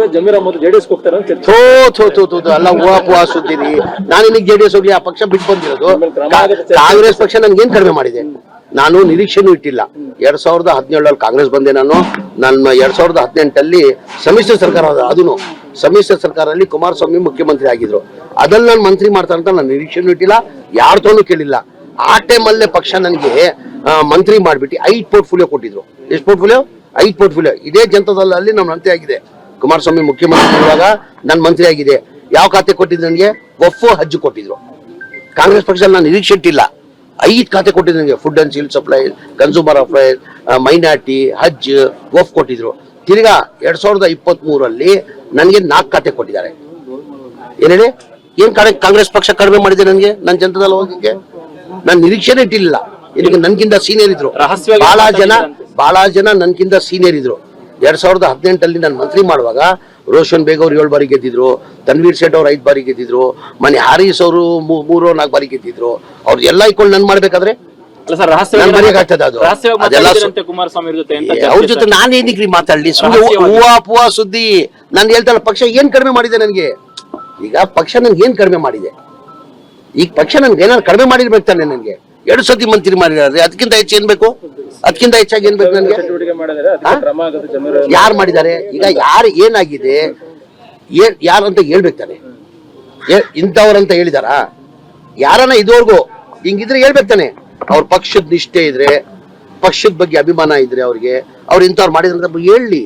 ನಡುವೆ ಜಮೀರ್ ಅಹಮದ್ ಜೆಡಿಎಸ್ ಹೋಗ್ತಾರೆ ಅಂತ ಚರ್ಚೆ. ಅಲ್ಲ ಹೂವಾ ಸುದ್ದಿರಿ. ನಾನು ನಿನಗೆ ಜೆಡಿಎಸ್ ಹೋಗಿ ಆ ಪಕ್ಷ ಬಿಟ್ಟು ಬಂದಿರೋದು. ಕಾಂಗ್ರೆಸ್ ಪಕ್ಷ ನನ್ಗೇನ್ ಕಡಿಮೆ ಮಾಡಿದೆ? ನಾನು ನಿರೀಕ್ಷೆನೂ ಇಟ್ಟಿಲ್ಲ. 2017 ಕಾಂಗ್ರೆಸ್ ಬಂದೆ ನಾನು. 2018 ಸಮ್ಮಿಶ್ರ ಸರ್ಕಾರ, ಅದನ್ನು ಸಮ್ಮಿಶ್ರ ಸರ್ಕಾರದಲ್ಲಿ ಕುಮಾರಸ್ವಾಮಿ ಮುಖ್ಯಮಂತ್ರಿ ಆಗಿದ್ರು. ಅದ್ರಲ್ಲಿ ನಾನು ಮಂತ್ರಿ ಮಾಡ್ತಾರೆ ಅಂತ ನಾನು ನಿರೀಕ್ಷೆನೂ ಇಟ್ಟಿಲ್ಲ, ಯಾರ ತೋನು ಕೇಳಿಲ್ಲ. ಆ ಟೈಮಲ್ಲೇ ಪಕ್ಷ ನನಗೆ ಮಂತ್ರಿ ಮಾಡ್ಬಿಟ್ಟು 5 ಪೋರ್ಟ್ಫೋಲಿಯೋ ಕೊಟ್ಟಿದ್ರು. ಎಷ್ಟು ಪೋರ್ಟ್ಫೋಲಿಯೋ? 5 ಪೋರ್ಟ್ಫೋಲಿಯೋ. ಇದೇ ಜನತಾದಳದಲ್ಲಿ ನಮ್ಮ ಮಂತ್ರಿ ಆಗಿದೆ. ಕುಮಾರಸ್ವಾಮಿ ಮುಖ್ಯಮಂತ್ರಿ ಇರುವಾಗ ನಾನು ಮಂತ್ರಿ ಆಗಿದೆ. ಯಾವ ಖಾತೆ ಕೊಟ್ಟಿದ್ರು ನನಗೆ? ವಫ್ ಹಜ್ ಕೊಟ್ಟಿದ್ರು. ಕಾಂಗ್ರೆಸ್ ಪಕ್ಷದಲ್ಲಿ ನಾನು ನಿರೀಕ್ಷೆ ಇಟ್ಟಿಲ್ಲ. 5 ಖಾತೆ ಕೊಟ್ಟಿದ್ರು ನನಗೆ. Food and civil supply, consumer affair, minority, Haj, Wakf ಕೊಟ್ಟಿದ್ರು. ತಿರ್ಗಾ 2023 ನನಗೆ 4 ಖಾತೆ ಕೊಟ್ಟಿದ್ದಾರೆ. ಏನ್ ಹೇಳಿ? ಏನ್ ಕಾಂಗ್ರೆಸ್ ಪಕ್ಷ ಕಡಿಮೆ ಮಾಡಿದೆ ನನಗೆ? ನನ್ನ ಜನತಾದಳ ಹೋಗಿಗೆ ನಾನು ನಿರೀಕ್ಷೆನೇ ಇಟ್ಟಿಲ್ಲ. ಇದಕ್ಕೆ ನನ್ಗಿಂತ ಸೀನಿಯರ್ ಇದ್ರು ಬಹಳ ಜನ ನನ್ಗಿಂತ ಸೀನಿಯರ್ ಇದ್ರು. 2018 ನಾನು ಮಂತ್ರಿ ಮಾಡುವಾಗ ರೋಷನ್ ಬೇಗ್ ಅವ್ರು 7 ಬಾರಿ ಗೆದ್ದಿದ್ರು, ತನ್ವೀರ್ ಸೇಠ್ ಅವ್ರು 5 ಬಾರಿ ಗೆದ್ದಿದ್ರು, ಮನೆ ಹಾರೀಸ್ ಅವರು 3-4 ಬಾರಿ ಗೆದ್ದಿದ್ರು. ಅವ್ರು ಎಲ್ಲ ಇಟ್ಕೊಂಡು ನನ್ ಮಾಡ್ಬೇಕಾದ್ರೆ ಅವ್ರ ಜೊತೆ ನಾನು ಏನಕ್ರಿ ಮಾತಾಡ್ಲಿ? ಹೂವಾ ಸುದ್ದಿ. ನಾನು ಹೇಳ್ತಾಳೆ ಪಕ್ಷ ಏನ್ ಕಡಿಮೆ ಮಾಡಿದೆ ನನಗೆ? ಈಗ ಪಕ್ಷ ನನ್ಗೆ ಏನ್ ಕಡಿಮೆ ಮಾಡಿದೆ? ಈಗ ಪಕ್ಷ ನನ್ಗೆ ಏನಾದ್ರು ಕಡಿಮೆ ಮಾಡಿರ್ಬೇಕು ತಾನೆ? ನನಗೆ 2 ಸತಿ ಮಂತ್ರಿ ಮಾಡಿದ್ದಾರೆ. ಅದಕ್ಕಿಂತ ಹೆಚ್ಚು ಏನ್ ಬೇಕು? ಅದಕ್ಕಿಂತ ಹೆಚ್ಚಾಗಿ ಏನ್ ಬೇಕು ನನಗೆ? ಯಾರು ಮಾಡಿದ್ದಾರೆ? ಈಗ ಯಾರು ಏನಾಗಿದೆ ಯಾರಂತ ಹೇಳ್ಬೇಕು ತಾನೆ? ಇಂಥವ್ರಂತ ಹೇಳಿದಾರ? ಯಾರನ್ನ ಇದುವರೆಗೂ ಹಿಂಗಿದ್ರೆ ಹೇಳ್ಬೇಕು ತಾನೆ? ಅವ್ರ ಪಕ್ಷದ ನಿಷ್ಠೆ ಇದ್ರೆ, ಪಕ್ಷದ ಬಗ್ಗೆ ಅಭಿಮಾನ ಇದ್ರೆ ಅವ್ರಿಗೆ, ಅವ್ರು ಇಂಥವ್ರು ಮಾಡಿದ್ರೆ ಹೇಳಿ.